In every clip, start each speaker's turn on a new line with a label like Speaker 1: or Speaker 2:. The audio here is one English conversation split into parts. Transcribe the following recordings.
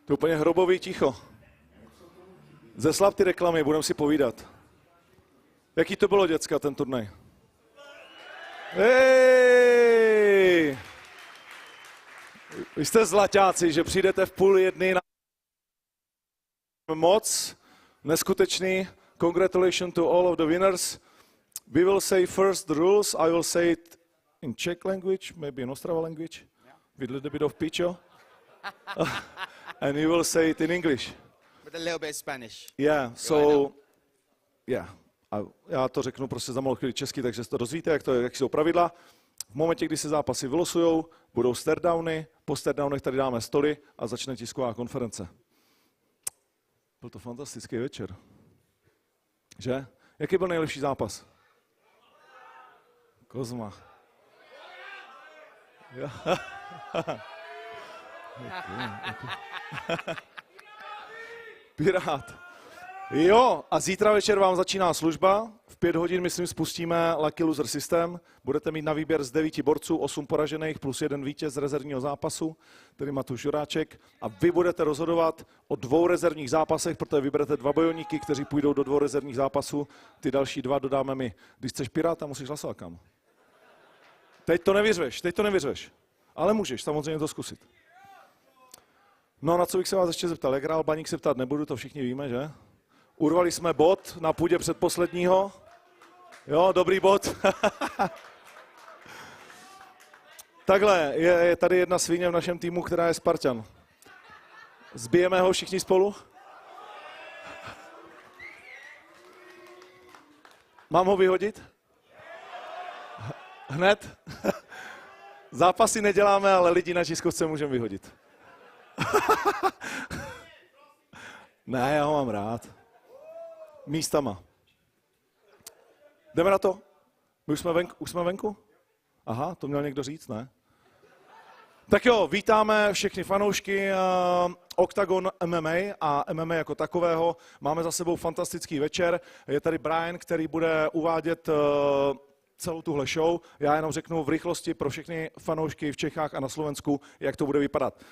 Speaker 1: To je úplně hrobový ticho. Zeslab ty reklamy, budeme si povídat. Jaký to bylo, děcka, ten turnaj? Hej! Vy jste zlaťáci, že přijdete v 12:30 na moc. Neskutečný. Congratulations to all of the winners. We will say first the rules. I will say it in Czech language, maybe in Ostrava language, with a little bit of picho. And you will say it in English.
Speaker 2: With a little bit of Spanish.
Speaker 1: Yeah, so, yeah. Já to řeknu prostě za malou chvíli česky, takže si to dozvíte, jak jsou pravidla. V momentě, kdy se zápasy vylosujou, budou stare-downy, po stare-downech tady dáme stoly a začne tisková konference. Byl to fantastický večer. Že? Jaký byl nejlepší zápas? Kozma. Pirát. Jo, a zítra večer vám začíná služba. V 5 hodin, myslím, spustíme Lucky Loser systém. Budete mít na výběr z 9 borců, 8 poražených plus 1 vítěz z rezervního zápasu, tedy Matuš Juráček. A vy budete rozhodovat o 2 rezervních zápasech, protože vyberete 2 bojovníky, kteří půjdou do 2 rezervních zápasů. Ty další 2 dodáme my. Když chceš Piráta, musíš hlasovat, kam? Teď to nevyřveš. Ale můžeš samozřejmě to zkusit. No, na co bych se vás ještě zeptal? Jak hrál Baník, se ptát nebudu, to všichni víme, že? Urvali jsme bod na půdě předposledního. Jo, dobrý bod. Takhle, je tady jedna svině v našem týmu, která je Spartan. Zbijeme ho všichni spolu? Mám ho vyhodit? Hned? Zápasy neděláme, ale lidi na tiskovce můžeme vyhodit. Ne, já ho mám rád. Místama. Jdeme na to? My už jsme venku? Aha, to měl někdo říct, ne? Tak jo, vítáme všechny fanoušky OKTAGON MMA a MMA jako takového. Máme za sebou fantastický večer. Je tady Brian, který bude uvádět celou tuhle show. Já jenom řeknu v rychlosti pro všechny fanoušky v Čechách a na Slovensku, jak to bude vypadat.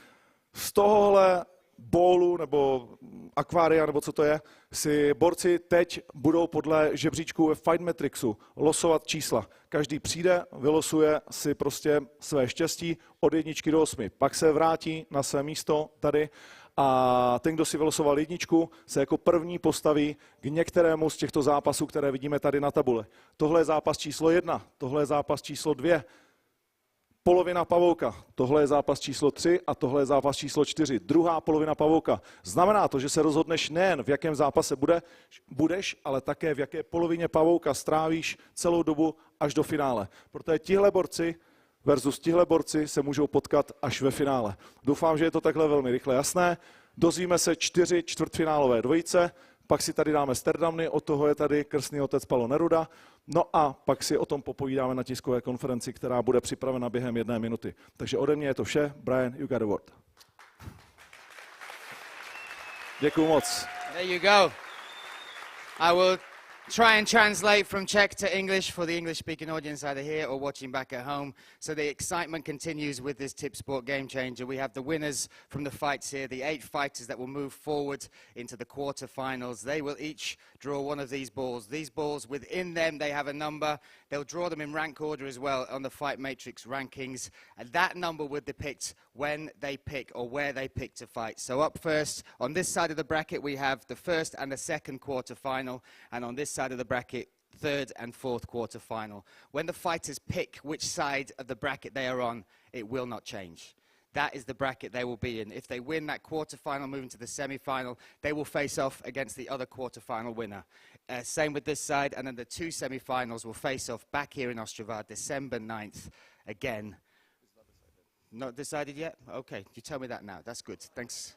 Speaker 1: Z tohohle bowlu nebo akvária, nebo co to je, si borci teď budou podle žebříčku ve Fight Matrixu losovat čísla. Každý přijde, vylosuje si prostě své štěstí od 1 do 8. Pak se vrátí na své místo tady a ten, kdo si vylosoval 1, se jako první postaví k některému z těchto zápasů, které vidíme tady na tabule. Tohle je zápas číslo 1, tohle je zápas číslo 2. Polovina pavouka, tohle je zápas číslo 3 a tohle je zápas číslo 4. Druhá polovina pavouka. Znamená to, že se rozhodneš nejen v jakém zápase budeš, ale také v jaké polovině pavouka strávíš celou dobu až do finále. Protože tihle borci versus tihle borci se můžou potkat až ve finále. Doufám, že je to takhle velmi rychle jasné. Dozvíme se 4 čtvrtfinálové dvojice, pak si tady dáme stardowny, od toho je tady krstný otec Palo Neruda. No a pak si o tom popovídáme na tiskové konferenci, která bude připravena během 1 minuty. Takže ode mě je to vše. Brian, you got the word. Děkuju moc.
Speaker 2: There you go. I will try and translate from Czech to English for the English-speaking audience either here or watching back at home. So the excitement continues with this Tipsport Game Changer. We have the winners from the fights here, the 8 fighters that will move forward into the quarterfinals. They will each draw one of these balls. These balls, within them, they have a number. They'll draw them in rank order as well on the Fight Matrix rankings. And that number will depict when they pick or where they pick to fight. So up first, on this side of the bracket, we have the first and the second quarterfinal. And on this side of the bracket, 3rd and 4th quarterfinal. When the fighters pick which side of the bracket they are on, it will not change. That is the bracket they will be in. If they win that quarterfinal, moving to the semi-final, they will face off against the other quarterfinal winner. Same with this side, and then the 2 semi-finals will face off back here in Ostrava, December 9th, again. Not decided yet? Okay, you tell me that now. That's good. Thanks.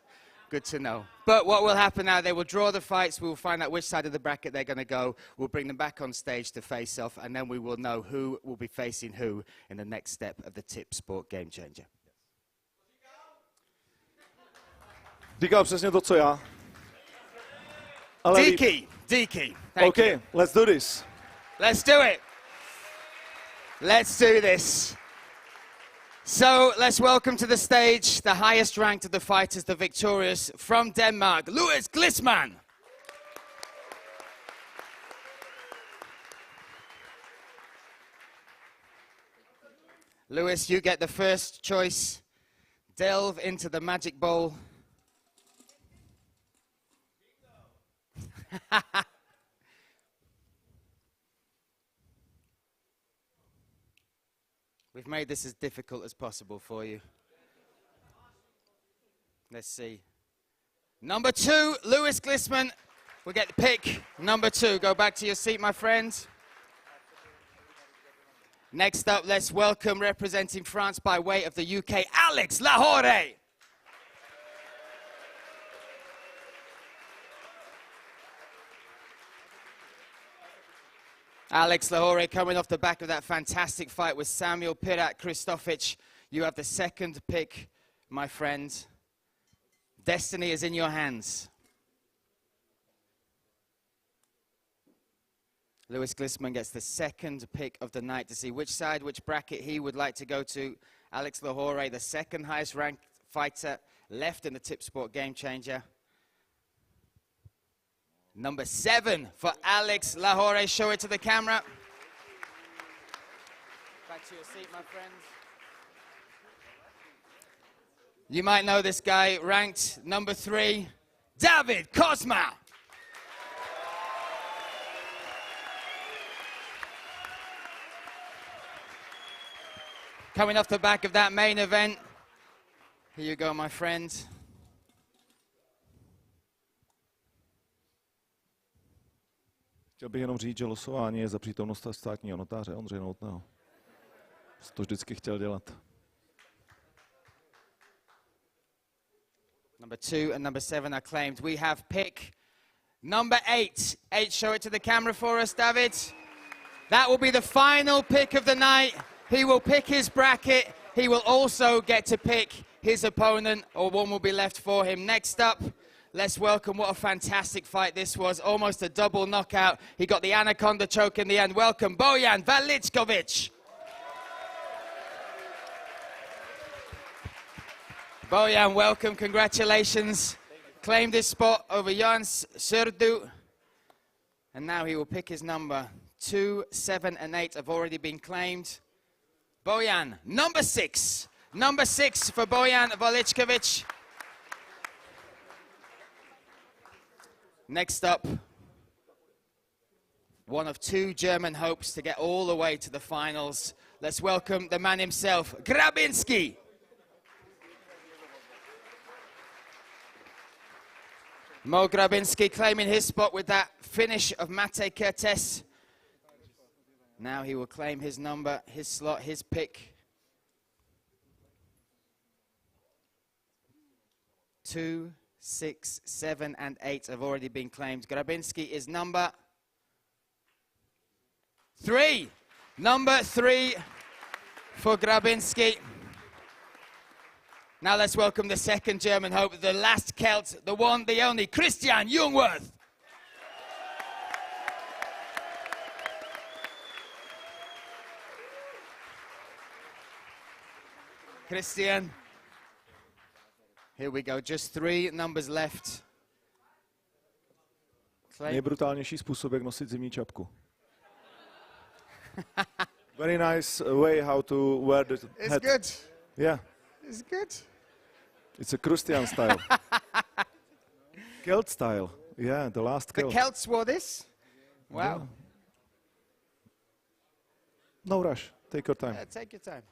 Speaker 2: Good to know. But what will happen now, they will draw the fights, we will find out which side of the bracket they're going to go, we'll bring them back on stage to face off, and then we will know who will be facing who in the next step of the Tipsport Game Changer.
Speaker 1: Říkal přesně to, co já.
Speaker 2: Diki.
Speaker 1: Okay, let's do this.
Speaker 2: Let's do it. Let's do this. So let's welcome to the stage the highest ranked of the fighters, the victorious from Denmark, Louis Glissman. Louis, you get the first choice. Delve into the magic bowl. We've made this as difficult as possible for you. Let's see. Number 2, Louis Glissman. We'll get the pick. Number 2. Go back to your seat, my friend. Next up, let's welcome, representing France by way of the UK, Alex Lahore. Alex Lahore coming off the back of that fantastic fight with Samuel Pirat Kristofic. You have the second pick, my friend. Destiny is in your hands. Louis Glissman gets the second pick of the night to see which side, which bracket he would like to go to. Alex Lahore, the second highest ranked fighter left in the Tipsport Game Changer. Number 7 for Alex Lahore. Show it to the camera. Back to your seat, my friends. You might know this guy, ranked number 3, David Kozma. Coming off the back of that main event. Here you go, my friend.
Speaker 1: Chtěl bych jenom říct, že losování je za přítomnost státního notáře Ondřeje Novotného. To vždycky chtěl dělat.
Speaker 2: Number 2 and number 7 are claimed. We have pick number 8. 8, show it to the camera for us, David. That will be the final pick of the night. He will pick his bracket. He will also get to pick his opponent, or one will be left for him. Next up, let's welcome, what a fantastic fight this was. Almost a double knockout. He got the anaconda choke in the end. Welcome, Bojan Valičković. Bojan, welcome, congratulations. Claimed his spot over Jans Surdu. And now he will pick his number. 2, 7, and 8 have already been claimed. Bojan, number 6. Number 6 for Bojan Valičković. Next up, one of 2 German hopes to get all the way to the finals. Let's welcome the man himself, Grabinski. Mo Grabinski claiming his spot with that finish of Mate Kertész. Now he will claim his number, his slot, his pick. 2, 6, 7, and 8 have already been claimed. Grabinski is number 3. Number 3 for Grabinski. Now let's welcome the second German hope, the last Celt, the one, the only, Christian Jungwirth. Christian. Here we go, just 3 numbers left.
Speaker 1: Nejbrutálnější způsob, jak nosit zimní čapku. Very nice way how to wear the hat.
Speaker 2: It's good.
Speaker 1: Yeah.
Speaker 2: It's good.
Speaker 1: It's a Christian style. Celt style. Yeah, the last Celt.
Speaker 2: The Celts wore this? Wow.
Speaker 1: Yeah. No rush. Take your time.
Speaker 2: Take your time.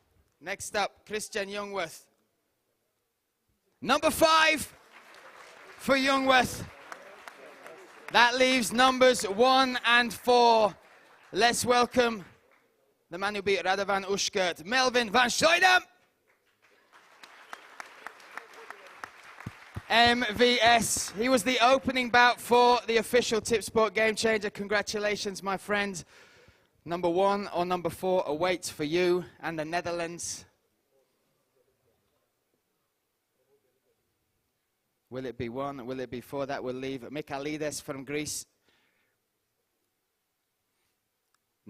Speaker 2: Next up, Christian Jungwirth. Number 5 for Jungwirth. That leaves numbers 1 and 4. Let's welcome the man who beat Radovan Uškert, Melvin van Scheudem. MVS. He was the opening bout for the official Tipsport Game Changer. Congratulations, my friend. Number 1 or number 4 awaits for you and the Netherlands. Will it be 1? Will it be 4? That will leave Michaelides from Greece.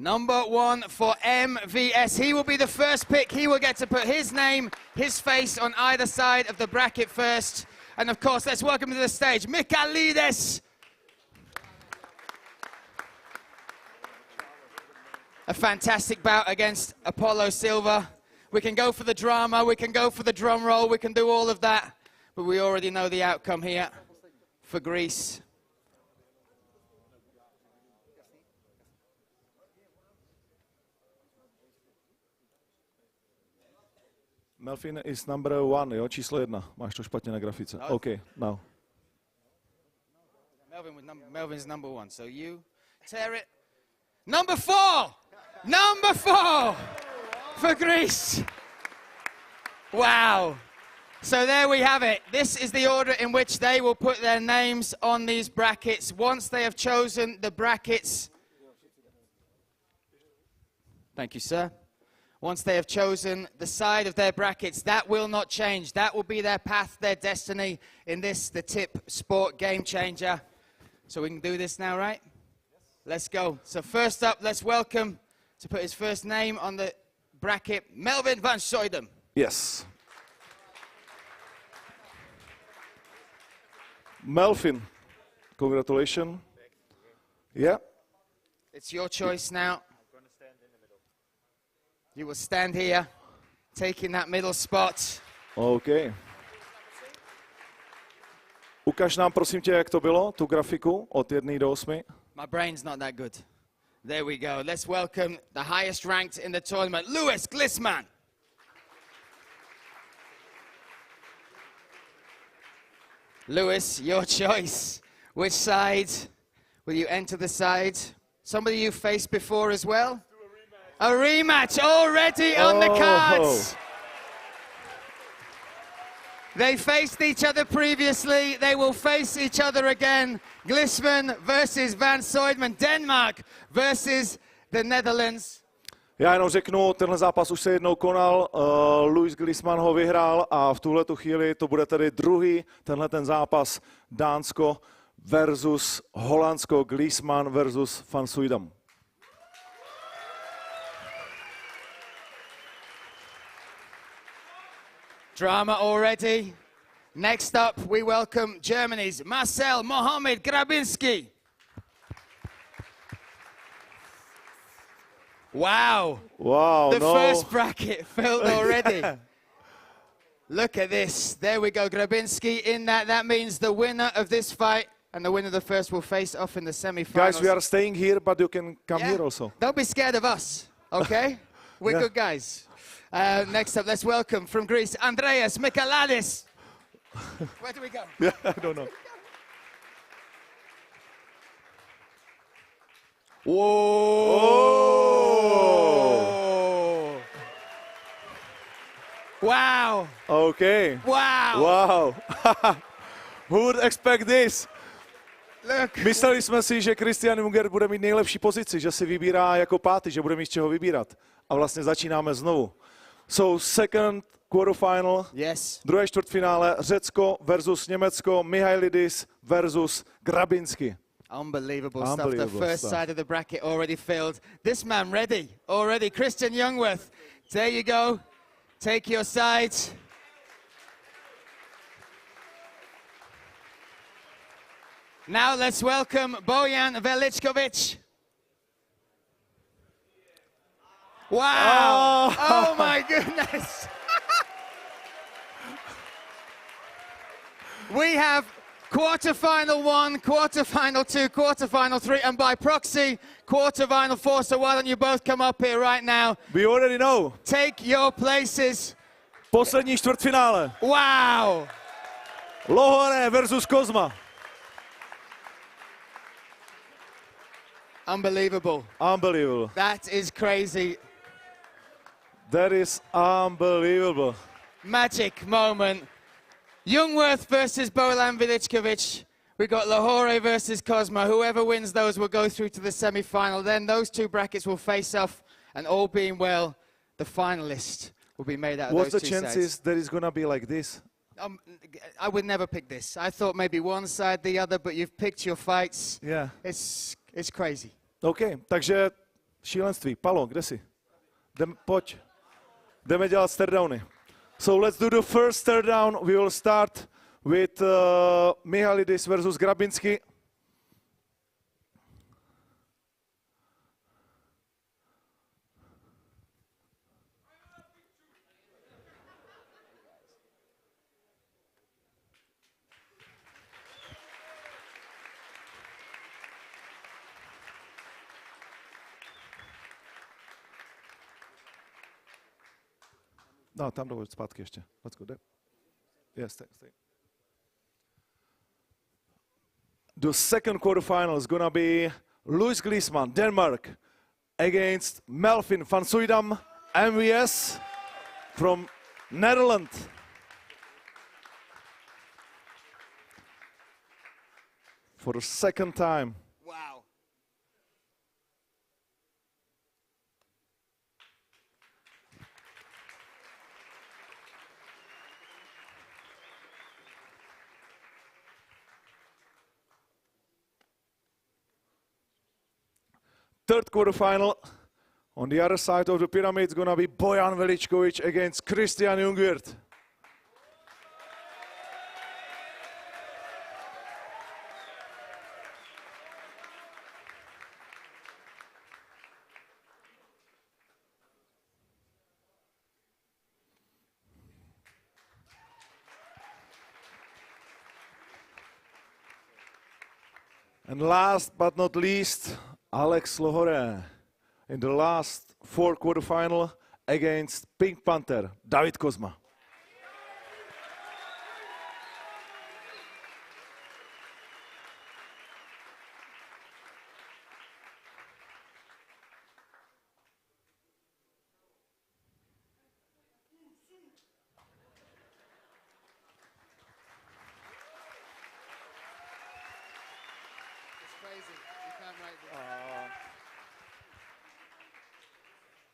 Speaker 2: Number 1 for MVS. He will be the first pick. He will get to put his name, his face on either side of the bracket first. And of course, let's welcome to the stage, Michaelides. A fantastic bout against Apollo Silva. We can go for the drama, we can go for the drum roll, we can do all of that. But we already know the outcome here for Greece.
Speaker 1: Melvin is number 1, jo, číslo 1. Máš to špatně na grafice.
Speaker 2: No.
Speaker 1: OK, now.
Speaker 2: Melvin's number 1, so you tear it. Number 4! Number 4 for Greece. Wow. So there we have it. This is the order in which they will put their names on these brackets. Once they have chosen the brackets. Thank you, sir. Once they have chosen the side of their brackets, that will not change. That will be their path, their destiny in this, the Tipsport Game Changer. So we can do this now, right? Let's go. So first up, let's welcome, to put his first name on the bracket, Melvin van Soydem.
Speaker 1: Yes. Melvin, congratulations. Yeah.
Speaker 2: It's your choice now. You will stand here, taking that middle spot.
Speaker 1: OK. Ukaž nám, prosím tě, jak to bylo, tu grafiku od 1 do 8.
Speaker 2: My brain's not that good. There we go. Let's welcome the highest ranked in the tournament, Louis Glissman. Louis, your choice. Which side will you enter the side? Somebody you faced before as well? A rematch already on the cards. They faced each other previously. They will face each other again. Glissman versus Van Soydem. Denmark versus the Netherlands.
Speaker 1: Já jenom řeknu, tenhle zápas už se jednou konal, Louis Glissman ho vyhrál a v tuhletu chvíli to bude tedy druhý, tenhle ten zápas Dánsko versus Holandsko, Glissman versus Van Soydem.
Speaker 2: Drama already. Next up, we welcome Germany's Marcel Mohamed Grabinski. Wow.
Speaker 1: Wow,
Speaker 2: the first bracket filled already. Look at this. There we go, Grabinski in that. That means the winner of this fight and the winner of the first will face off in the semi-finals.
Speaker 1: Guys, we are staying here, but you can come here also.
Speaker 2: Don't be scared of us, okay? We're good guys. Next up, let's welcome from Greece, Andreas Michaelides. Where do we go?
Speaker 1: Yeah, I don't know.
Speaker 2: Whoa! Wow!
Speaker 1: Okay.
Speaker 2: Wow!
Speaker 1: Wow. Who would expect this?
Speaker 2: Look.
Speaker 1: Mysleli jsme si, že Christian Junger bude mít nejlepší pozici, že si vybírá jako pátý, že bude mít z čeho vybírat. A vlastně začínáme znovu. So second quarterfinal,
Speaker 2: yes.
Speaker 1: Druhé čtvrtfinále, Řecko versus Německo, Michaelides versus Grabinski.
Speaker 2: Unbelievable stuff. The first side of the bracket already filled. This man ready already. Christian Jungwirth. There you go. Take your sides. Now let's welcome Bojan Veličković. Wow! Oh my goodness! We have quarterfinal 1, quarterfinal 2, quarterfinal 3, and by proxy, quarterfinal 4. So why don't you both come up here right now?
Speaker 1: We already know.
Speaker 2: Take your places.
Speaker 1: Poslední čtvrtfinále.
Speaker 2: Wow!
Speaker 1: Lohore versus Kozma.
Speaker 2: Unbelievable.
Speaker 1: Unbelievable.
Speaker 2: That is crazy.
Speaker 1: That is unbelievable.
Speaker 2: Magic moment. Jungwirth versus Bojan Veličković. We got Lahore versus Cosmo. Whoever wins those will go through to the semi-final. Then those two brackets will face off, and all being well, the finalist will be made out of
Speaker 1: What's
Speaker 2: those
Speaker 1: the
Speaker 2: two
Speaker 1: chances
Speaker 2: sides.
Speaker 1: that it's gonna be like this?
Speaker 2: I would never pick this. I thought maybe one side, the other, but you've picked your fights.
Speaker 1: Yeah.
Speaker 2: It's crazy.
Speaker 1: OK, takže Šílenství. Palo, kde jsi? Pojď. Jdeme dělat stare-downy. So let's do the first stare-down. We will start with Mihalidis versus Grabinsky. No, tam dovolit zpátky ještě. Let's go. Yes, stay. The second quarterfinal is gonna be Louis Gliesman, Denmark, against Melvin van Suydam, MVS from Netherlands. For the second time.
Speaker 2: Wow.
Speaker 1: Third quarterfinal, on the other side of the pyramid, it's gonna be Bojan Veličković against Christian Jungwirth. And last but not least, Alex Lohore in the last four quarterfinal against Pink Panther, David Kozma.
Speaker 2: Crazy. You can't write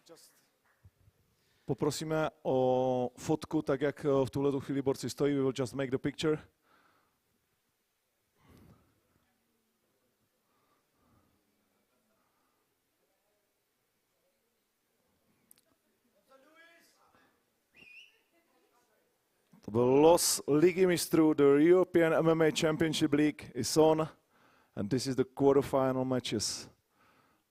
Speaker 2: this.
Speaker 1: Poprosíme o fotku, tak jak v tuhletu chvíli borci stojí. We will just make the picture. To byl los Ligy mistrů, the European MMA Championship League is on, and this is the quarterfinal matches.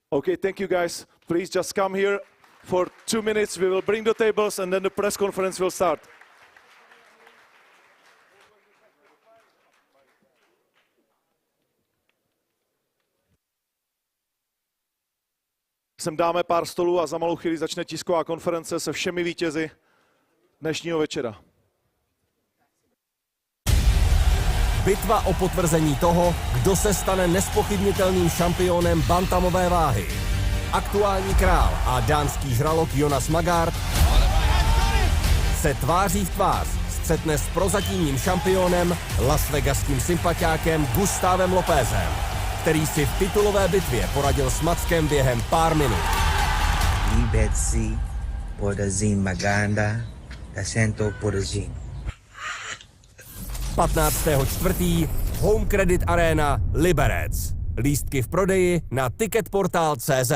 Speaker 1: Okay, thank you guys. Please just come here for 2 minutes. We will bring the tables and then the press conference will start. Sem dáme pár stolů a za malou chvíli začne tisková konference se všemi vítězi dnešního večera.
Speaker 3: Bitva o potvrzení toho, kdo se stane nespochybnitelným šampionem bantamové váhy. Aktuální král a dánský žralok Jonas Magaard se tváří v tvář střetne s prozatímním šampionem, lasvegaským sympatiákem Gustavem Lopezem, který si v titulové bitvě poradil s Mackem během pár minut.
Speaker 4: Libetsi Podazin Maganda Asento Podazin.
Speaker 3: 15.4. Home Credit Arena Liberec. Lístky v prodeji na ticketportal.cz.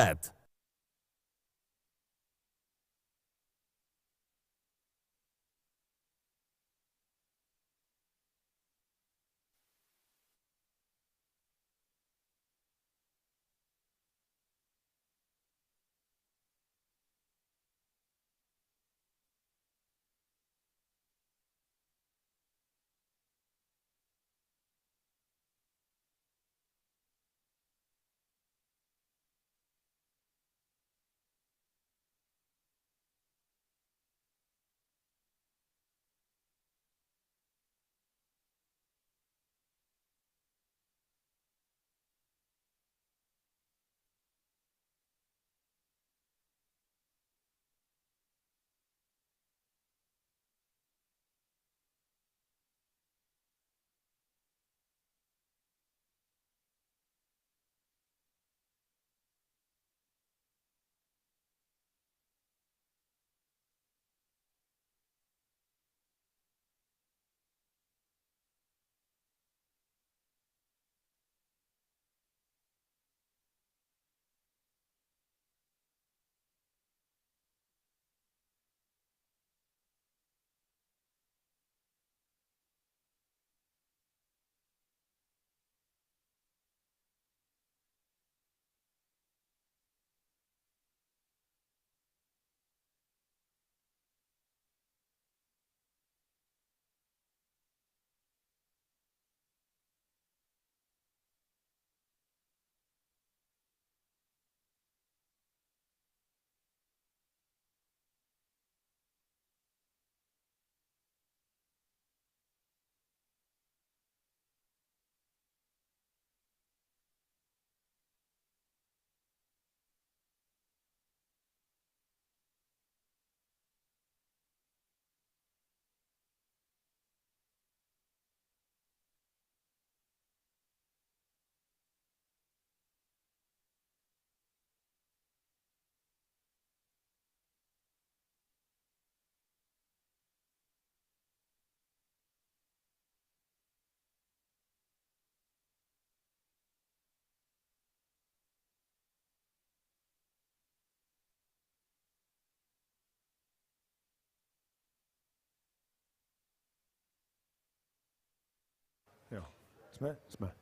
Speaker 5: Sme.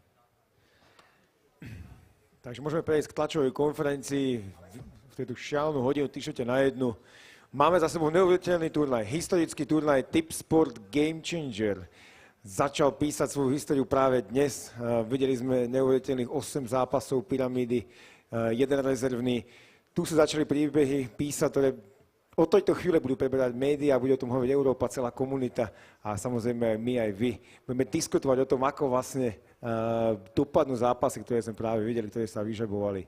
Speaker 5: Takže môžeme prejsť k tlačovej konferencii v tejto šialenú hodinu 3:45. Máme za sebou neuveriteľný turnaj, historický turnaj Tipsport GAMECHANGER. Začal písať svoju históriu práve dnes. Videli sme neuveriteľných 8 zápasov pyramídy, jeden rezervný. Tu sa začali príbehy písať, ktoré od tejto chvíle budú preberať médiá, bude o tom hovoriť Európa, celá komunita a samozrejme aj my, aj vy. Budeme diskutovať o tom, ako vlastne dopadnú zápasy, ktoré sme práve videli, ktoré sa vyžabovali.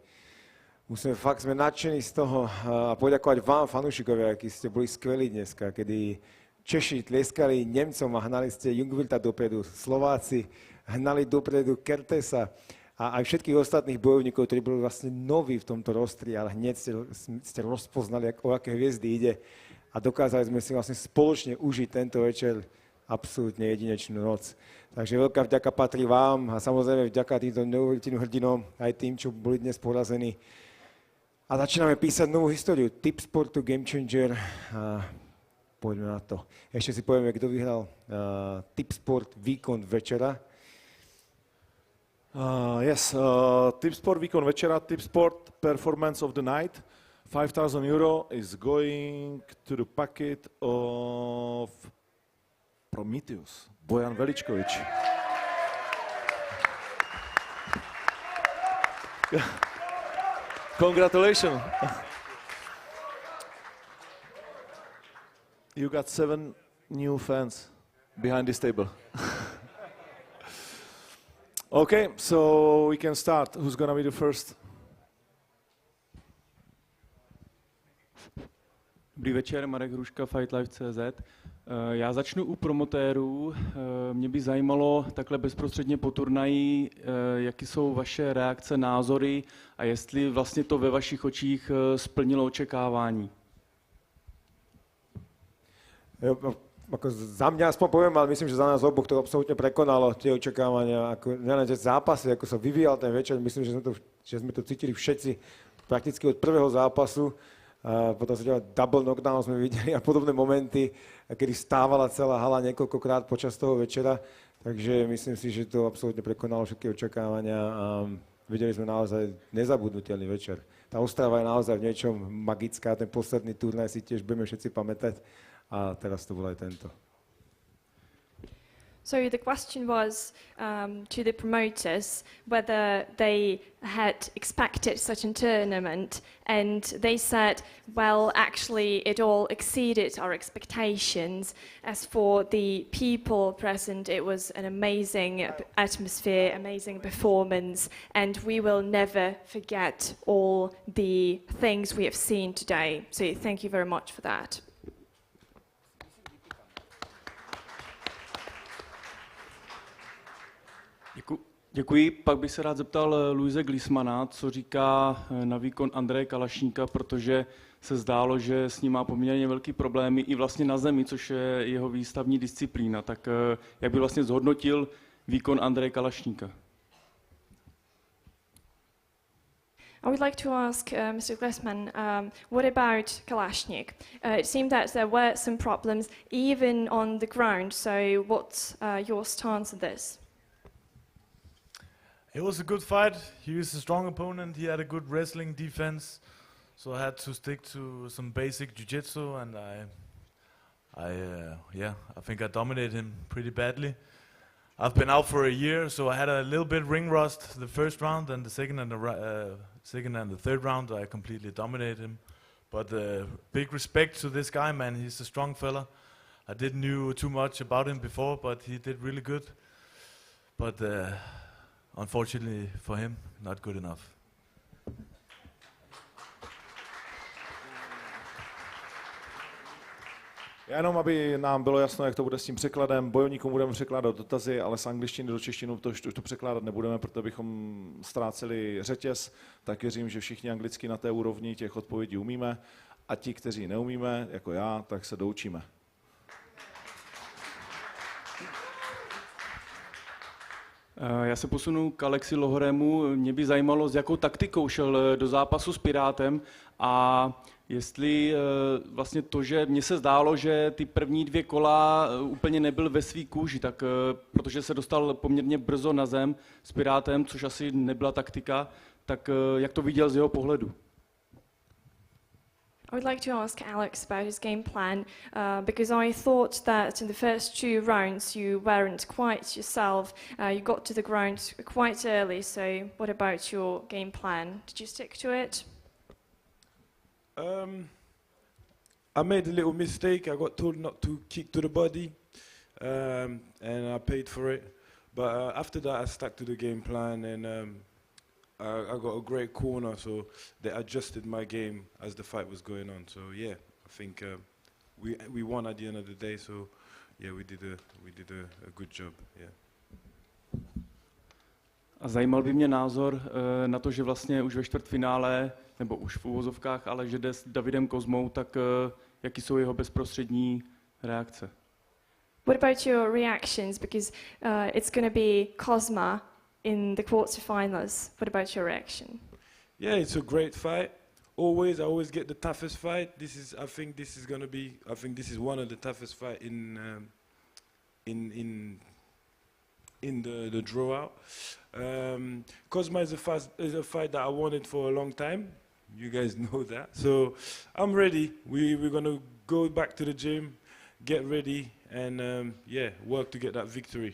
Speaker 5: Sme nadšení z toho a poďakovať vám, fanúšikovia, akí ste boli skvelí dneska, kedy Češi tlieskali Nemcom a hnali ste Jungwirta dopredu, Slováci hnali dopredu Kertesa a aj všetkých ostatných bojovníkov, ktorí boli vlastne noví v tomto rostri, ale hneď ste rozpoznali, o aké hviezdy ide a dokázali sme si vlastne spoločne užiť tento večer absolútne jedinečnú noc. Takže veľká vďaka patrí vám a samozrejme vďaka týmto neuveriteľným hrdinom, aj tým, čo boli dnes porazení. A začíname písať novú históriu Tipsportu GAMECHANGER a poďme na to. Ešte si povieme, kto vyhral Tipsport výkon večera.
Speaker 1: Tipsport výkon večera, Tipsport performance of the night. 5,000 euro is going to the pocket of Prometheus, Bojan Veličkovič. Congratulations. You got 7 new fans behind this table. Okay, so we can start. Who's gonna be the first?
Speaker 6: Dobrý večer, Marek Hruška, FightLife.cz. Já začnu u promotérů. Mě by zajímalo takhle bezprostředně po turnaji, jaké jsou vaše reakce, názory a jestli vlastně to ve vašich očích splnilo očekávání.
Speaker 5: Ako za mňa aspoň poviem, ale myslím, že za nás oboch to absolútne prekonalo tie očakávania. Nielen zápasy, ako sa vyvíjal ten večer, myslím, že sme to cítili všetci prakticky od prvého zápasu. Potom sa double knockdown sme videli a podobné momenty, kedy stávala celá hala niekoľkokrát počas toho večera. Takže myslím si, že to absolútne prekonalo všetky očakávania a videli sme naozaj nezabudnutelný večer. Tá Ostrava je naozaj v niečom magická, ten posledný turnaj si tiež budeme všetci pamätať. A teraz to bol aj tento.
Speaker 7: So the question was to the promoters whether they had expected such a tournament, and they said, well, actually it all exceeded our expectations. As for the people present, it was an amazing atmosphere, amazing performance, and we will never forget all the things we have seen today. So thank you very much for that.
Speaker 6: Děkuji. Pak bych se rád zeptal Luise Glismana, co říká na výkon Andreje Kalašníka, protože se zdálo, že s ním má poměrně velký problémy i vlastně na zemi, což je jeho výstavní disciplína. Tak jak by vlastně zhodnotil výkon Andreje Kalašníka?
Speaker 7: I would like to ask Mr. Glesman, what about Kalashnik? It seemed that there were some problems even on the ground, so what's your stance on this?
Speaker 8: It was a good fight. He was a strong opponent. He had a good wrestling defense, so I had to stick to some basic jiu-jitsu, and I think I dominated him pretty badly. I've been out for a year, so I had a little bit ring rust the first round, and the second and the third round I completely dominated him. But big respect to this guy, man. He's a strong fella. I didn't know too much about him before, but he did really good. But unfortunately for him, not good enough.
Speaker 1: Jenom aby nám bylo jasno, jak to bude s tím překladem. Bojovníkům budeme překládat dotazy, ale z angličtiny do češtiny to překládat nebudeme, protože bychom ztráceli řetěz. Tak věřím, že všichni anglicky na té úrovni těch odpovědí umíme a ti, kteří neumíme, jako já, tak se doučíme.
Speaker 6: Já se posunu k Alexi Lohorému. Mě by zajímalo, s jakou taktikou šel do zápasu s Pirátem a jestli vlastně to, že mně se zdálo, že ty první 2 kola úplně nebyl ve svý kůži, tak protože se dostal poměrně brzo na zem s Pirátem, což asi nebyla taktika, tak jak to viděl z jeho pohledu?
Speaker 7: I would like to ask Alex about his game plan because I thought that in the first 2 rounds you weren't quite yourself. You got to the ground quite early, so what about your game plan? Did you stick to it?
Speaker 9: I made a little mistake. I got told not to kick to the body, and I paid for it. But after that, I stuck to the game plan, and I got a great corner, so they adjusted my game as the fight was going on. So yeah, I think we won at the end of the day. So yeah, we did a good job. Yeah.
Speaker 6: A zajímal by mě názor na to, že vlastně už ve čtvrtfinále, nebo už v uvozovkách, ale že jde s Davidem Kozmou, tak jaký jsou jeho bezprostřední reakce?
Speaker 7: What about your reactions? Because it's going to be Kozma in the quarterfinals. What about your reaction?
Speaker 9: Yeah, it's a great fight. I always get the toughest fight. I think this is one of the toughest fight in the draw out. Kozma is a fight that I wanted for a long time. You guys know that. So I'm ready. We're gonna go back to the gym, get ready, and work to get that victory.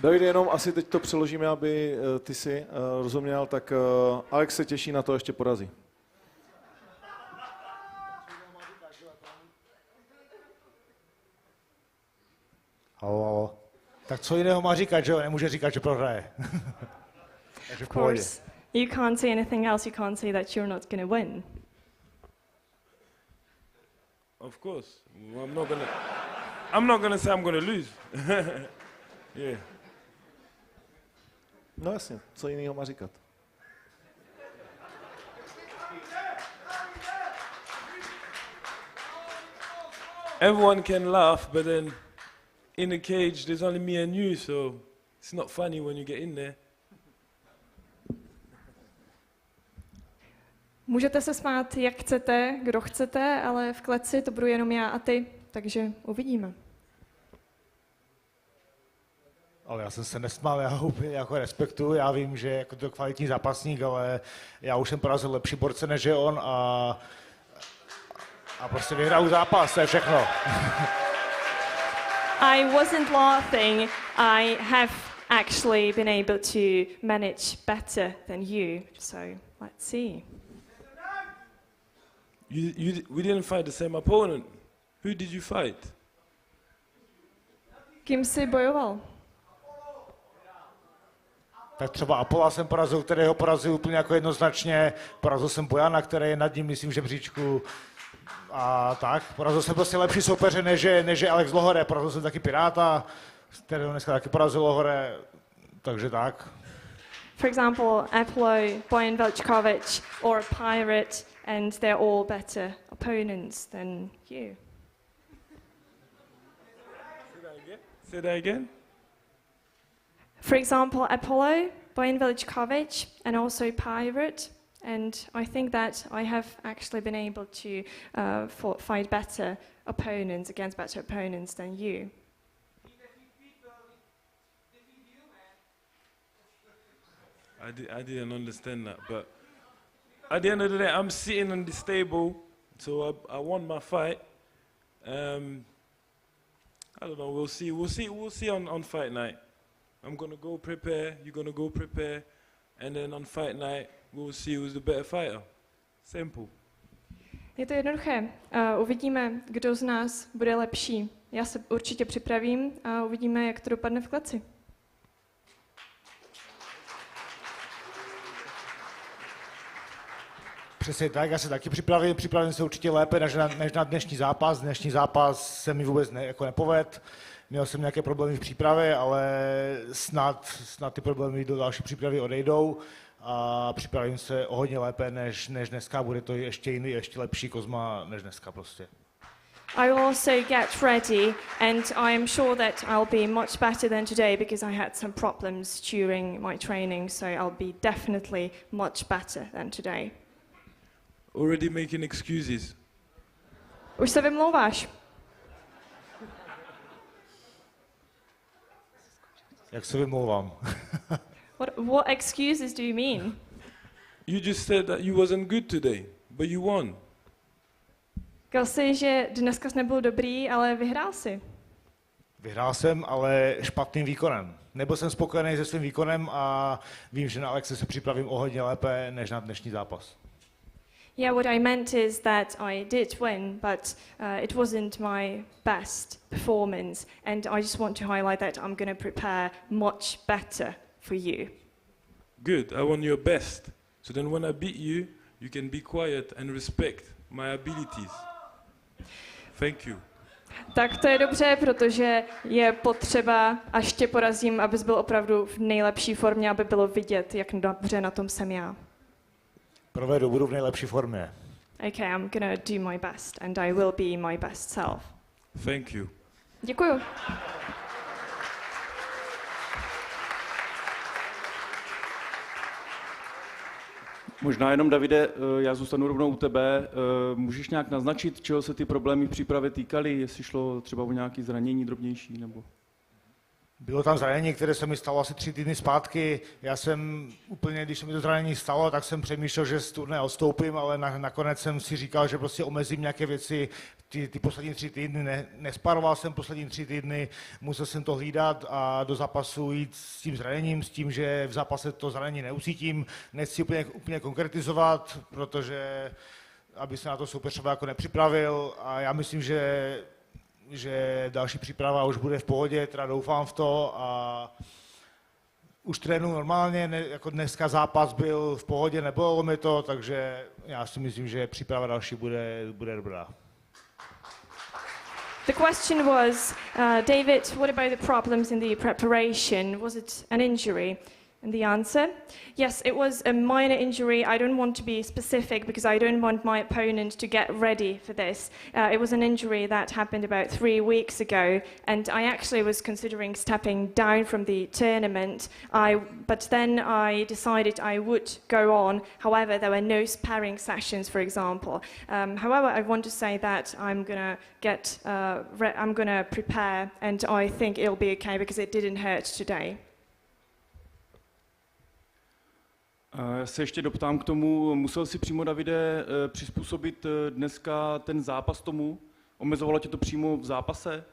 Speaker 1: Davide, jenom asi teď to přeložíme, aby ty si rozuměl, tak Alex se těší na to, ještě porazí.
Speaker 10: Halo. Tak co jiného má říkat, že nemůže říkat, že prohraje.
Speaker 7: Of course, you can't say anything else. You can't say that you're not going to win.
Speaker 9: Of course, I'm not gonna say I'm gonna lose. Yeah.
Speaker 1: No jasně, co jiného má říkat?
Speaker 9: Everyone can laugh, but then in the cage there's only me and you, so it's not funny when you get in there.
Speaker 7: Můžete se smát, jak chcete, kdo chcete, ale v kleci to budu jenom já a ty, takže uvidíme.
Speaker 10: Ale já jsem se nesmál, já ho úplně jako respektuju, já vím, že jako to kvalitní zápasník, ale já už jsem porazil lepší borce než je on a prostě vyhraju zápas, to je všechno.
Speaker 7: I wasn't laughing. I have actually been able to manage better than you, so let's see.
Speaker 9: We didn't fight the same opponent. Who did you fight?
Speaker 7: Kým jsi bojoval?
Speaker 10: Tak třeba Apola jsem porazil, který ho porazil úplně jako jednoznačně. Porazil jsem Bojana, který je nad ním, myslím, v žebříčku. A tak, porazil jsem prostě lepší soupeře, než je Alex Lohore. Porazil jsem taky Piráta, kterého dneska taky porazil Lohore, takže tak.
Speaker 7: For example, Apollo, Bojan Veljkovic, or Pirate, and they're all better opponents than you.
Speaker 9: Say that again?
Speaker 7: For example, Apollo, Bojan Veljkovic, and also Pirate, and I think that I have actually been able to fight better opponents against better opponents than you.
Speaker 9: I didn't understand that, but at the end of the day, I'm sitting on this table, so I won my fight. I don't know. We'll see on fight night. I'm gonna go prepare. You're gonna go prepare, and then on fight night, we'll see who's the better fighter. Simple.
Speaker 7: Je to jednoduché. Uvidíme, kdo z nás bude lepší. Já se určitě připravím a uvidíme, jak to dopadne v kleci.
Speaker 10: Přesně tak, já se taky připravím se určitě lépe než na dnešní zápas. Dnešní zápas se mi vůbec nepovedl. Měl jsem nějaké problémy v přípravě, ale snad ty problémy do další přípravy odejdou a připravím se o hodně lépe než dneska. Bude to ještě lepší Kozma než dneska prostě.
Speaker 7: I will also get ready, and I am sure that I'll be much better than today because I had some problems during my training, so I'll be definitely much better than today.
Speaker 9: Already making excuses.
Speaker 7: Už se vymlouváš?
Speaker 10: Jak se vymlouvám?
Speaker 7: What excuses do you mean?
Speaker 9: You just said that you wasn't good today, but you won.
Speaker 7: Říkal jsi, že dneska jsi nebyl dobrý, ale vyhrál jsi.
Speaker 10: Vyhrál jsem, ale špatným výkonem. Nebyl jsem spokojený se svým výkonem a vím, že na Alexe se připravím o hodně lépe než na dnešní zápas.
Speaker 7: Yeah, what I meant is that I did win, but it wasn't my best performance, and I just want to highlight that I'm going to prepare much better for you.
Speaker 9: Good, I want your best. So then when I beat you, you can be quiet and respect my abilities. Thank you.
Speaker 7: Tak to je dobře, protože je potřeba, až tě porazím, abys byl opravdu v nejlepší formě, aby bylo vidět, jak dobře na tom jsem já.
Speaker 10: Provedu, budu v nejlepší formě.
Speaker 7: Okay, I'm gonna do my best, and I will be my best self.
Speaker 9: Thank you.
Speaker 7: Děkuju.
Speaker 6: Možná jenom, Davide, já zůstanu rovnou u tebe. Můžeš nějak naznačit, čeho se ty problémy v přípravě týkaly, jestli šlo třeba o nějaké zranění drobnější, nebo...
Speaker 10: Bylo tam zranění, které se mi stalo asi 3 týdny zpátky. Já jsem úplně, když se mi to zranění stalo, tak jsem přemýšlel, že z turné odstoupím, ale nakonec jsem si říkal, že prostě omezím nějaké věci. Ty poslední 3 týdny, nesparoval jsem poslední 3 týdny, musel jsem to hlídat a do zápasu jít s tím zraněním, s tím, že v zápase to zranění neucítím. Nechci úplně konkretizovat, protože aby se na to soupeř třeba jako nepřipravil a já myslím, že další příprava už bude v pohodě, teda doufám v to a už trénuji normálně, jako dneska zápas byl v pohodě, nebolelo mi to, takže já si myslím, že příprava další bude dobrá.
Speaker 7: The question was, David, what about the problems in the preparation? Was it an injury? And the answer, yes, it was a minor injury. I don't want to be specific because I don't want my opponent to get ready for this. It was an injury that happened about 3 weeks ago, and I actually was considering stepping down from the tournament. But then I decided I would go on. However, there were no sparring sessions, for example. However, I want to say that I'm gonna prepare, and I think it'll be okay because it didn't hurt today.
Speaker 6: Já se ještě doptám k tomu, musel si přímo, Davide, přizpůsobit dneska ten zápas tomu? Omezovalo tě to přímo v zápase?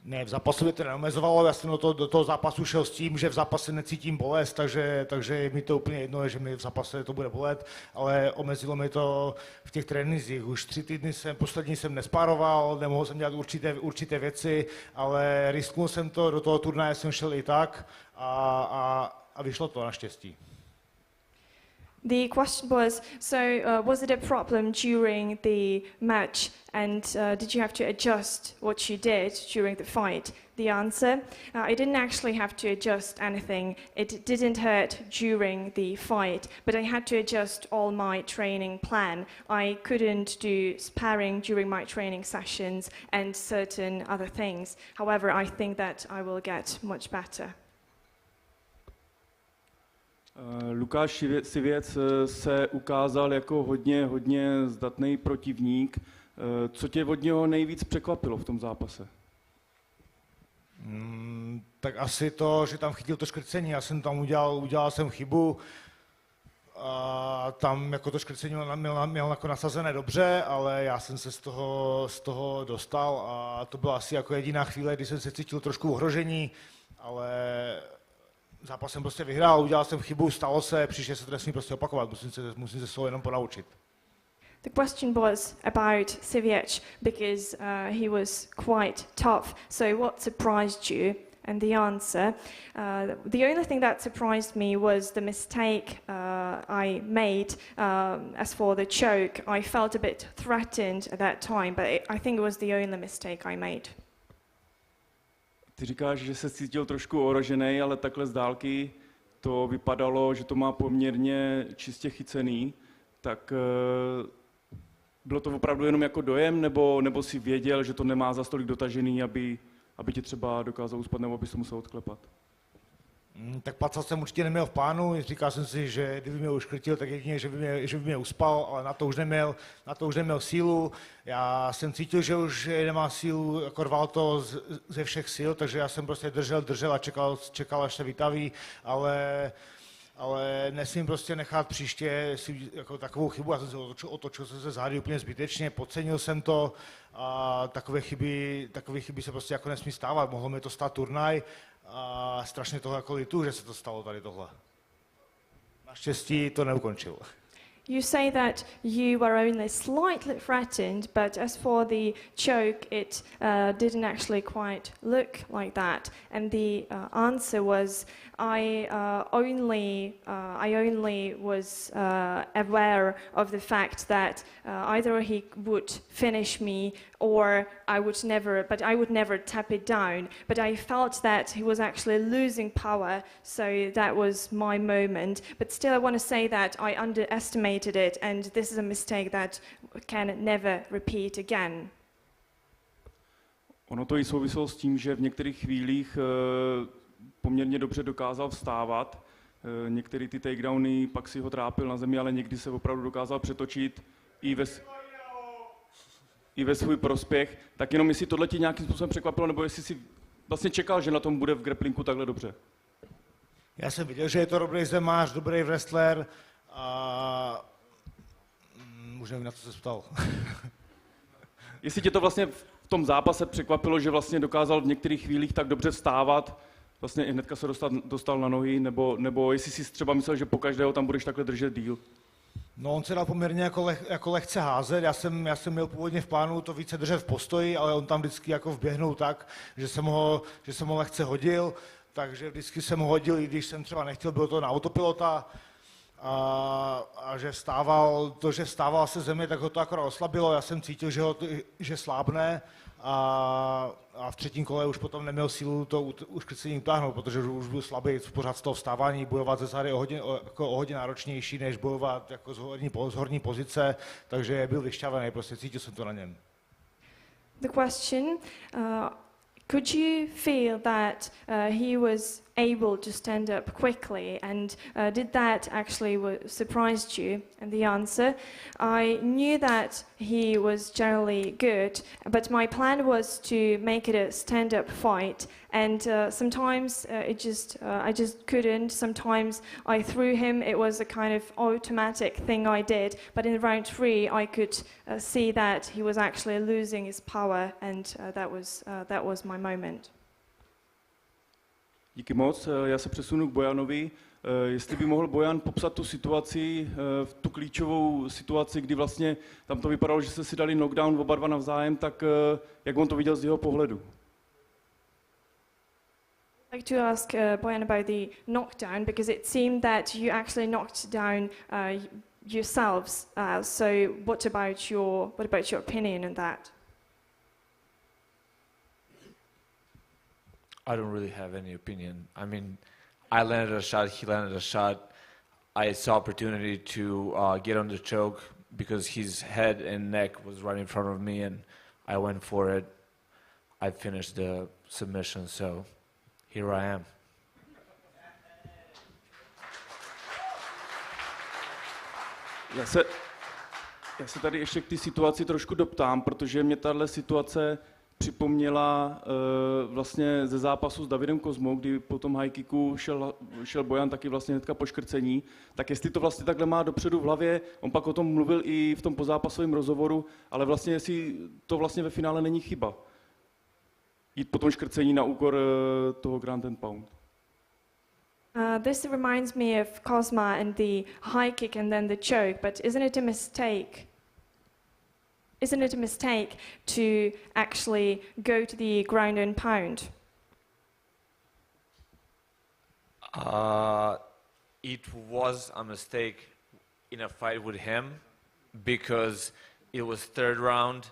Speaker 10: Ne, v zápasu mě to neomezovalo, já jsem do toho zápasu šel s tím, že v zápase necítím bolest, takže mi to úplně jedno, že mi v zápase to bude bolet, ale omezilo mi to v těch trénincích. Už 3 týdny poslední jsem nespároval, nemohl jsem dělat určité věci, ale risknul jsem to, do toho turnaje jsem šel i tak a vyšlo to naštěstí.
Speaker 7: The question was, was it a problem during the match, and did you have to adjust what you did during the fight? The answer, I didn't actually have to adjust anything. It didn't hurt during the fight, but I had to adjust all my training plan. I couldn't do sparring during my training sessions and certain other things. However, I think that I will get much better.
Speaker 6: Lukáš Sivěc se ukázal jako hodně zdatný protivník. Co tě od něho nejvíc překvapilo v tom zápase?
Speaker 10: Tak asi to, že tam chytil to škrcení. Já jsem tam udělal jsem chybu. A tam jako to škrcení měl jako nasazené dobře, ale já jsem se z toho dostal a to byla asi jako jediná chvíle, kdy jsem se cítil trošku ohrožení, ale zápas jsem prostě vyhrál, udělal jsem chybu, stalo se, příště se to nesmí prostě opakovat, musím se toho jenom ponaučit.
Speaker 7: The question was about Siviec because he was quite tough. So what surprised you? And the answer, the only thing that surprised me was the mistake I made. As for the choke, I felt a bit threatened at that time, but I think it was the only mistake I made.
Speaker 6: Ty říkáš, že se cítil trošku ohrožený, ale takhle z dálky to vypadalo, že to má poměrně čistě chycený. Tak bylo to opravdu jenom jako dojem, nebo si věděl, že to nemá za stolik dotažený, aby tě třeba dokázal uspat, nebo aby se musel odklepat?
Speaker 10: Tak pacal jsem určitě neměl v plánu, říkal jsem si, že kdyby mě uškrtil, tak jedině, že by mě uspal, ale na to už neměl sílu. Já jsem cítil, že už nemá sílu, jako rval to ze všech sil, takže já jsem prostě držel a čekal, až se vytaví, ale nesmím prostě nechat příště si jako takovou chybu, já jsem se otočil jsem se zády úplně zbytečně, podcenil jsem to a takové chyby se prostě jako nesmí stávat, mohlo mi to stát turnaj a strašně toho jako litu, že se to stalo tady tohle. Naštěstí to neukončil.
Speaker 7: You say that you were only slightly threatened, but as for the choke, it didn't actually quite look like that. And the answer was, I only was aware of the fact that either he would finish me or I would never tap it down. But I felt that he was actually losing power, so that was my moment. But still, I want to say that I underestimated it, and this is a mistake that can never repeat again.
Speaker 6: Ono to i souviselo s tím, že v některých chvílích poměrně dobře dokázal vstávat. Některé ty takedowny pak si ho trápil na zemi, ale někdy se opravdu dokázal přetočit i ve svůj prospěch. Tak jenom jestli tohle ti nějakým způsobem překvapilo, nebo jestli si vlastně čekal, že na tom bude v grapplinku takhle dobře.
Speaker 10: Já jsem viděl, že je to dobrý zemář, dobrý wrestler a už nevím, na co se ptal.
Speaker 6: Jestli tě to vlastně v tom zápase překvapilo, že vlastně dokázal v některých chvílích tak dobře vstávat, vlastně i hnedka se dostal na nohy, nebo jestli si třeba myslel, že po každého tam budeš takhle držet díl?
Speaker 10: No, on se dal poměrně jako lehce házet, já jsem měl původně v plánu to více držet v postoji, ale on tam vždycky jako vběhnul tak, že jsem ho lehce hodil, takže vždycky jsem ho hodil, i když jsem třeba nechtěl, bylo to na autopilota a že vstával se země, tak ho to akorát oslabilo, já jsem cítil, že slábne a v třetím kole už potom neměl sílu to uškrcení utáhnout, protože už byl slabý pořád z toho vstávání, bojovat ze zády o hodně náročnější, než bojovat jako z horní pozice, takže byl vyšťavený, prostě cítil jsem to na něm.
Speaker 7: The question, could you feel that he was able to stand up quickly, and did that actually surprise you? And the answer, I knew that he was generally good, but my plan was to make it a stand-up fight, and sometimes I just couldn't. Sometimes I threw him. It was a kind of automatic thing I did, but in round 3 I could see that he was actually losing his power, and that was my moment.
Speaker 6: Díky moc, já se přesunu k Bojanovi. Jestli by mohl Bojan popsat tu situaci, tu klíčovou situaci, kdy vlastně tam to vypadalo, že se si dali knockdown oba dva navzájem, tak jak on to viděl z jeho pohledu?
Speaker 7: I'd like to ask Bojan about the knockdown, because it seemed that you actually knocked down yourselves. So what about your opinion on that?
Speaker 11: I don't really have any opinion. I mean, I landed a shot, he landed a shot. I saw opportunity to get on the choke because his head and neck was right in front of me, and I went for it. I finished the submission, so here I am.
Speaker 6: Já se tady ještě k té situaci trošku doptám, protože mě tahle situace připomněla vlastně ze zápasu s Davidem Kozmou, kdy po tom high kicku šel Bojan taky vlastně hnedka po škrcení. Tak jestli to vlastně takhle má dopředu v hlavě, on pak o tom mluvil i v tom pozápasovém rozhovoru, ale vlastně jestli to vlastně ve finále není chyba. Jít po tom škrcení na úkor toho ground and pound.
Speaker 7: This reminds me of Kozma and the high kick and then the choke, but isn't it a mistake? Isn't it a mistake to actually go to the ground and pound?
Speaker 11: It was a mistake in a fight with him because it was third round.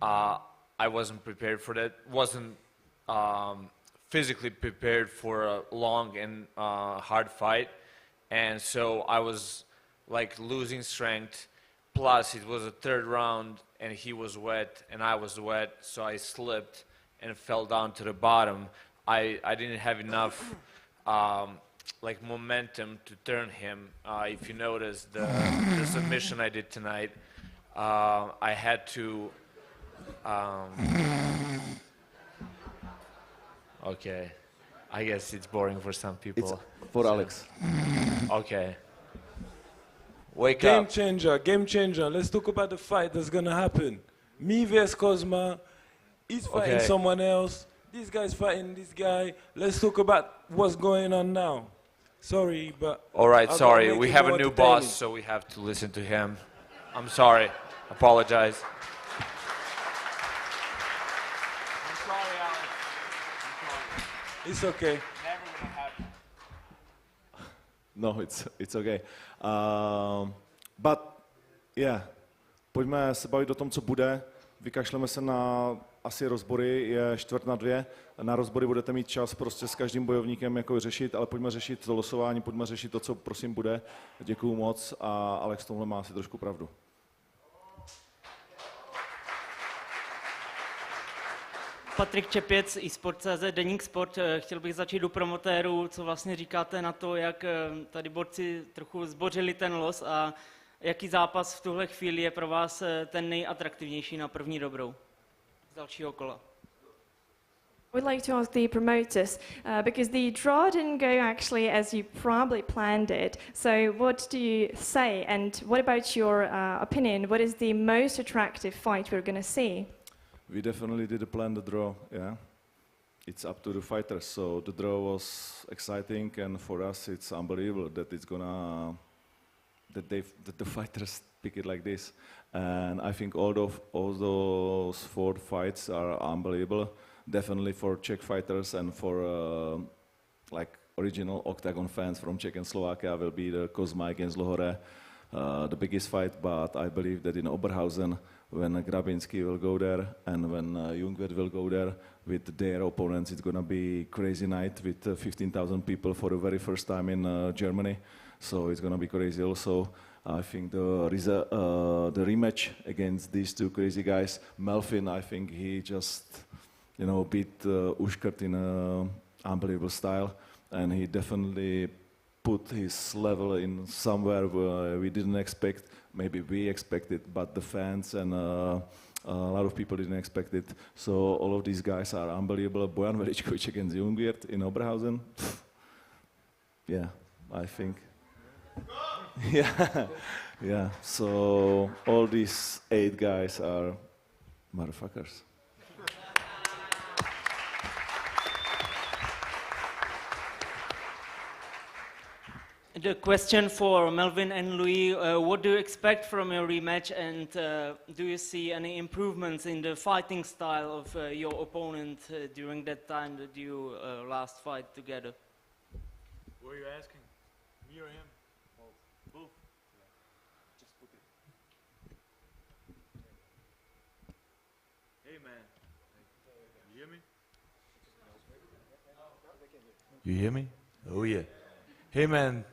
Speaker 11: I wasn't prepared for that. Wasn't physically prepared for a long and hard fight, and so I was like losing strength. plus it was a third round and he was wet and I was wet, so I slipped and fell down to the bottom. I didn't have enough like momentum to turn him. If you notice the submission I did tonight, I had to okay, I guess it's boring for some people.
Speaker 1: It's for Alex.
Speaker 11: Okay. Wake
Speaker 9: Game
Speaker 11: up.
Speaker 9: changer, game changer. Let's talk about the fight that's gonna happen. Me versus Cosma. He's fighting
Speaker 11: Okay.
Speaker 9: someone else. This guy's fighting this guy. Let's talk about what's going on now. Sorry, but...
Speaker 11: All right,
Speaker 9: I gotta
Speaker 11: sorry.
Speaker 9: make
Speaker 11: We
Speaker 9: it
Speaker 11: have a
Speaker 9: more
Speaker 11: new
Speaker 9: entertaining.
Speaker 11: boss, so we have to listen to him. I'm sorry. Apologize. I'm sorry, Alex.
Speaker 9: It's okay.
Speaker 11: Never gonna happen.
Speaker 1: No, it's okay. But yeah, pojďme se bavit o tom, co bude. Vykašleme se na asi rozbory, je 1:45. Na rozbory budete mít čas prostě s každým bojovníkem jako řešit, ale pojďme řešit to losování, pojďme řešit to, co prosím bude. Děkuju moc a Alex tomhle má asi trošku pravdu.
Speaker 12: Patrik Čepěc, eSport.cz, Deník Sport. Chtěl bych začít u promotérů, co vlastně říkáte na to, jak tady borci trochu zbořili ten los a jaký zápas v tuhle chvíli je pro vás ten nejatraktivnější na první dobrou z dalšího kola.
Speaker 7: I would like to ask the promoters, because the draw didn't go actually as you probably planned it. So what do you say, and what about your opinion? What is the most attractive fight we're going to see?
Speaker 1: We definitely did plan the draw, yeah. It's up to the fighters, so the draw was exciting, and for us it's unbelievable that it's gonna, that the fighters pick it like this. And I think all those 4 fights are unbelievable, definitely for Czech fighters and for like original Octagon fans from Czech and Slovakia will be the Kozma against Lohore, the biggest fight, but I believe that in Oberhausen, when Grabinski will go there and when Jungwirth will go there with their opponents, it's going to be crazy night with 15,000 people for the very first time in Germany. So it's going to be crazy also. I think the rematch against these 2 crazy guys, Melvin, I think he just, you know, beat Ushkert in an unbelievable style, and he definitely put his level in somewhere where we didn't expect. Maybe we expected, but the fans and a lot of people didn't expect it. So all of these guys are unbelievable. Bojan Veličković against Jungwirth in Oberhausen. Yeah, I think. Yeah, yeah. So all these 8 guys are motherfuckers.
Speaker 12: The question for Melvin and Louis, what do you expect from your rematch, and do you see any improvements in the fighting style of your opponent during that time that you last fight together?
Speaker 8: What are you asking? Me or him? Both. Just put it. Hey man, you hear me? You hear me? Oh yeah. Hey man,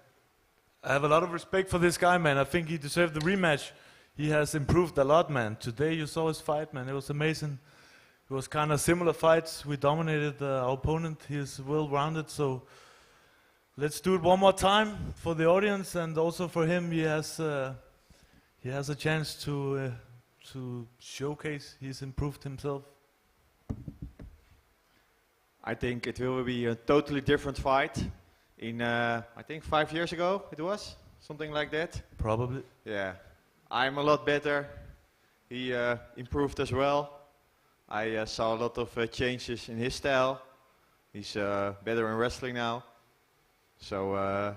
Speaker 8: I have a lot of respect for this guy, man. I think he deserved the rematch. He has improved a lot, man. Today you saw his fight, man. It was amazing. It was kind of similar fights. We dominated our opponent. He is well-rounded, so let's do it one more time for the audience and also for him. He has a chance to showcase he's improved himself.
Speaker 13: I think it will be a totally different fight. I think 5 years ago it was, something like that.
Speaker 8: Probably.
Speaker 13: Yeah, I'm a lot better. He improved as well. I saw a lot of changes in his style. He's better in wrestling now. So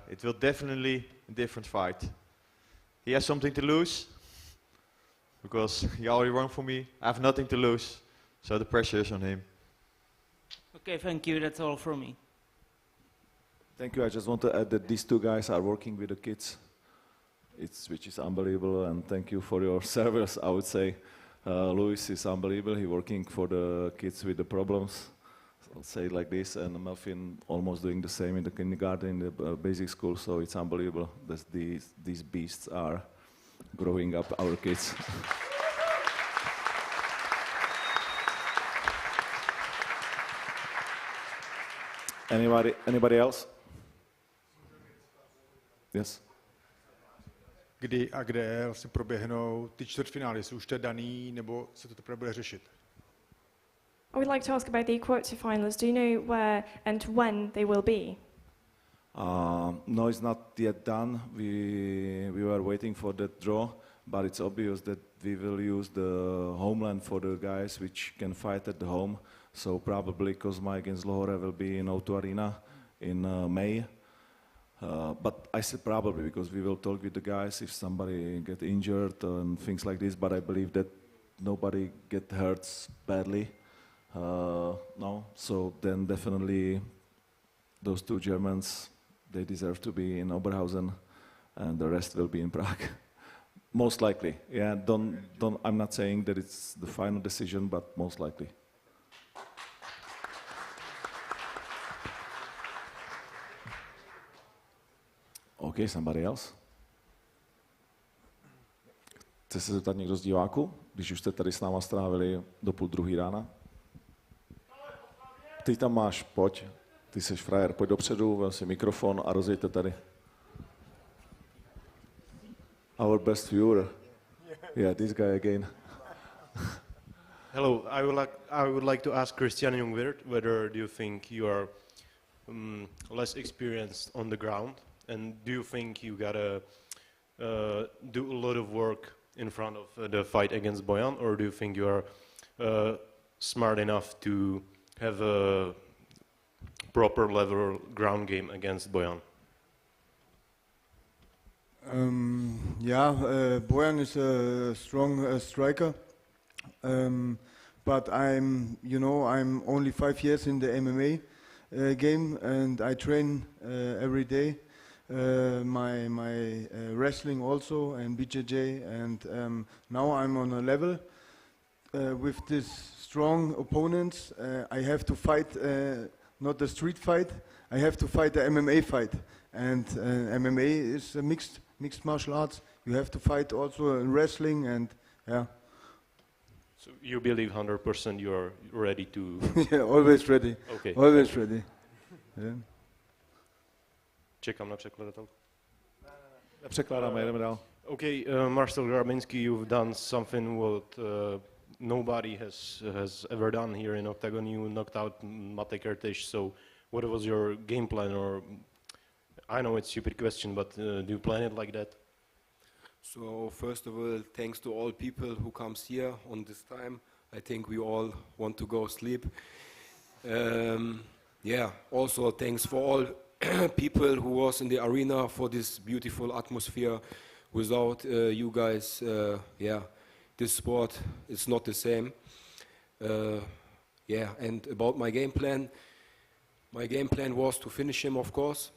Speaker 13: it will definitely a different fight. He has something to lose, because he already won for me. I have nothing to lose, so the pressure is on him.
Speaker 12: Okay, thank you. That's all from me.
Speaker 1: Thank you. I just want to add that these 2 guys are working with the kids, which is unbelievable, and thank you for your service, I would say. Luis is unbelievable. He's working for the kids with the problems, I'll say it like this, and Melvin almost doing the same in the kindergarten, in the basic school, so it's unbelievable that these beasts are growing up our kids. Anybody else? Yes.
Speaker 14: Kdy a kde vlastně proběhnou ty čtvrtfinály? Jsou už to daný, nebo se to teprve bude řešit?
Speaker 7: I would like to ask about the quarterfinals. Do you know where and when they will be?
Speaker 1: No, it's not yet done. We were waiting for that draw, but it's obvious that we will use the homeland for the guys which can fight at the home. So probably Kozma against Lohore will be in O2 Arena in May. But I said probably because we will talk with the guys if somebody get injured and things like this. But I believe that nobody get hurt badly. No, so then definitely those two Germans, they deserve to be in Oberhausen, and the rest will be in Prague. Most likely, yeah. I'm not saying that it's the final decision, but most likely. Okay, somebody else? Chce se zeptat někdo z diváků, když už jste tady s náma strávili do 1:30 rána? Ty tam máš, pojď. Ty jsi frajer, pojď dopředu, vem si mikrofon a rozjeďte tady. Our best viewer. Yeah, this guy again.
Speaker 15: Hello, I would like to ask Christian Jungwirth whether do you think you are less experienced on the ground, and do you think you gotta do a lot of work in front of the fight against Bojan, or do you think you are smart enough to have a proper level ground game against Bojan?
Speaker 16: Bojan is a strong striker, but I'm only 5 years in the MMA game, and I train every day. My wrestling also and BJJ, and now I'm on a level with this strong opponents. I have to fight not a street fight. I have to fight the MMA fight, and MMA is a mixed martial arts. You have to fight also in wrestling, and yeah.
Speaker 15: So you believe 100% you are ready to?
Speaker 16: Yeah, always ready.
Speaker 15: Okay.
Speaker 16: Always ready. Yeah.
Speaker 15: Čekám na překladatelku.
Speaker 1: Nepřekládáme, jdeme dál.
Speaker 15: Okay, Marcel Grabinski, you've done something what nobody has ever done here in Octagon. You knocked out Mate Kertész, so what was your game plan? Or I know it's a stupid question, but do you plan it like that?
Speaker 17: So first of all, thanks to all people who comes here on this time. I think we all want to go sleep. Also thanks for all people who was in the arena for this beautiful atmosphere. Without you guys, this sport is not the same. And about my game plan was to finish him, of course,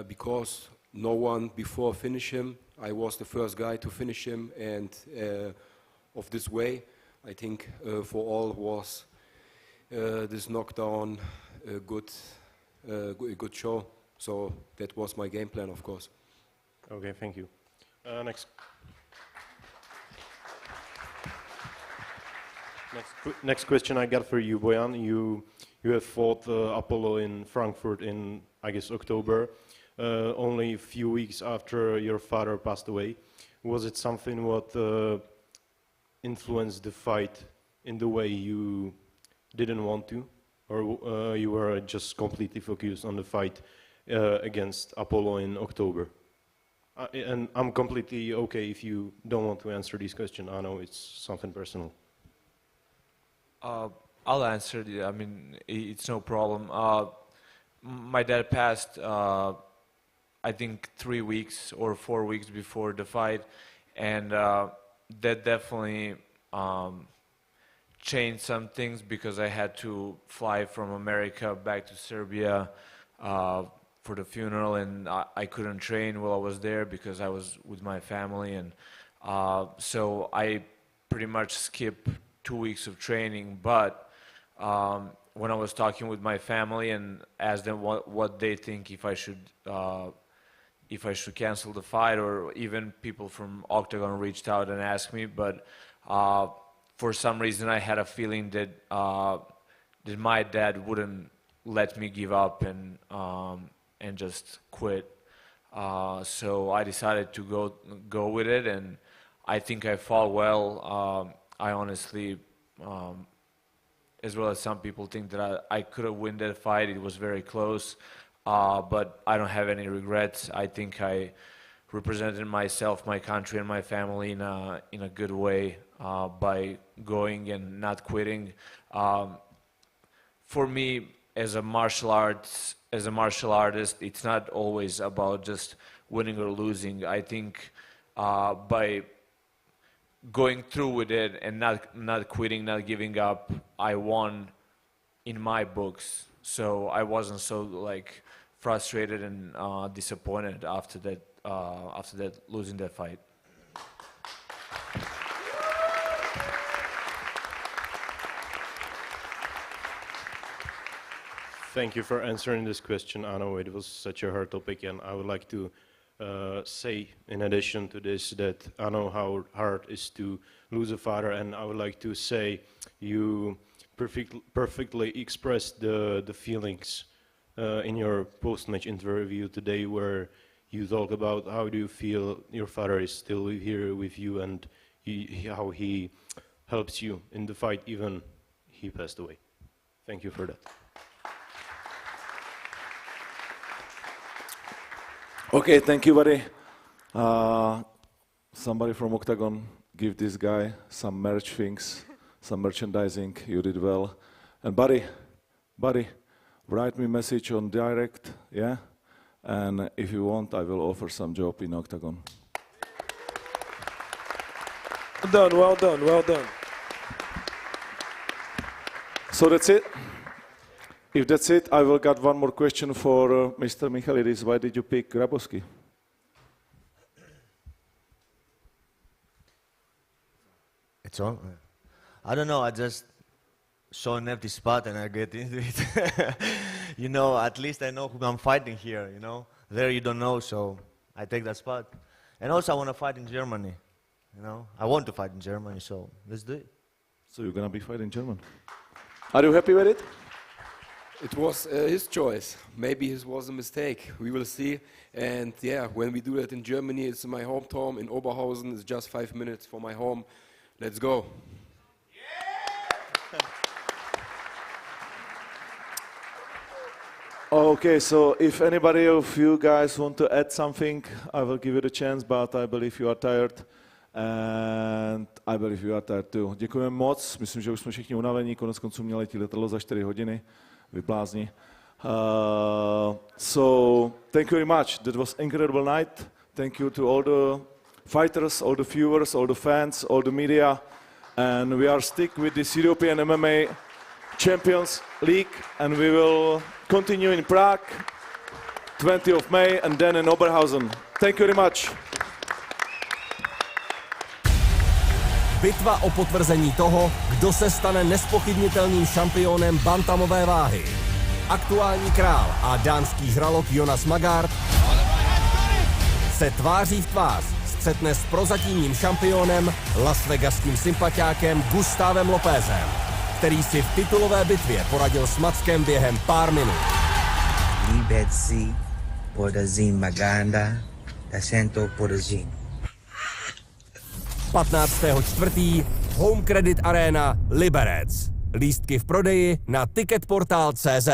Speaker 17: because no one before finished him. I was the first guy to finish him, and of this way, I think for all was this knockdown a good show. So that was my game plan, of course.
Speaker 15: Okay, thank you. Next question I got for you, Bojan. You have fought Apollo in Frankfurt in, I guess, October, only a few weeks after your father passed away. Was it something what influenced the fight in the way you didn't want to, or you were just completely focused on the fight against Apollo in October? And I'm completely okay if you don't want to answer this question. I know it's something personal.
Speaker 11: I'll answer it. I mean, it's no problem. My dad passed, I think 3 weeks or 4 weeks before the fight, and that definitely changed some things because I had to fly from America back to Serbia for the funeral, and I couldn't train while I was there because I was with my family, and so I pretty much skipped 2 weeks of training. But when I was talking with my family and asked them what they think if I should if I should cancel the fight, or even people from Octagon reached out and asked me, but for some reason I had a feeling that that my dad wouldn't let me give up and just quit. So I decided to go with it, and I think I fought well. I honestly, as well as some people, think that I could have won that fight. It was very close, but I don't have any regrets. I think I represented myself, my country, and my family in a good way by going and not quitting. For me, as a martial artist, it's not always about just winning or losing. I think by going through with it and not quitting, not giving up, I won in my books. So I wasn't so like frustrated and disappointed after that losing that fight.
Speaker 15: Thank you for answering this question, Ano. It was such a hard topic, and I would like to say, in addition to this, that I know how hard it is to lose a fighter, and I would like to say you perfectly expressed the feelings in your post-match interview today, where you talk about how do you feel your father is still here with you, and how he helps you in the fight, even he passed away. Thank you for that.
Speaker 1: Okay, thank you, buddy. Somebody from Octagon give this guy some merch things, some merchandising. You did well. And buddy, write me message on direct, yeah? And if you want, I will offer some job in Octagon.
Speaker 9: Well done, well done, well done.
Speaker 1: So that's it. If that's it, I will got one more question for Mr. Michalidis. Why did you pick Grabowski?
Speaker 18: It's on. I don't know. I just saw an empty spot and I get into it. You know, at least I know who I'm fighting here. You know, there you don't know, so I take that spot. And also, I want to fight in Germany. You know, I want to fight in Germany, so let's do it.
Speaker 1: So you're gonna be fighting German. Are you happy with it?
Speaker 17: It was his choice. Maybe it was a mistake. We will see. And yeah, when we do that in Germany, it's in my hometown in Oberhausen. It's just 5 minutes from my home. Let's go.
Speaker 1: Okay, so if anybody of you guys want to add something, I will give you the chance, but I believe you are tired. And I believe you are tired too. Děkujeme moc. Myslím, že už jsme všichni unavení. Konec konců měli letí letadlo za 4 hodiny. Vyblázni. So thank you very much. That was an incredible night. Thank you to all the fighters, all the viewers, all the fans, all the media. And we are stick with this European MMA Champions League, and we will continue in Prague, 20th of May, and then in Oberhausen. Thank you very much.
Speaker 3: Bitva o potvrzení toho, kdo se stane nespochybnitelným šampionem bantamové váhy. Aktuální král a dánský žralok Jonas Magard se tváří v tvář střetne s prozatímním šampionem, lasvegaským sympatiákem Gustavem Lopézem, který si v titulové bitvě poradil s Mackem během pár minut.
Speaker 4: Libezi podazím Maganda, asento podazím.
Speaker 3: 15.4. Home Credit Arena Liberec. Lístky v prodeji na ticketportal.cz.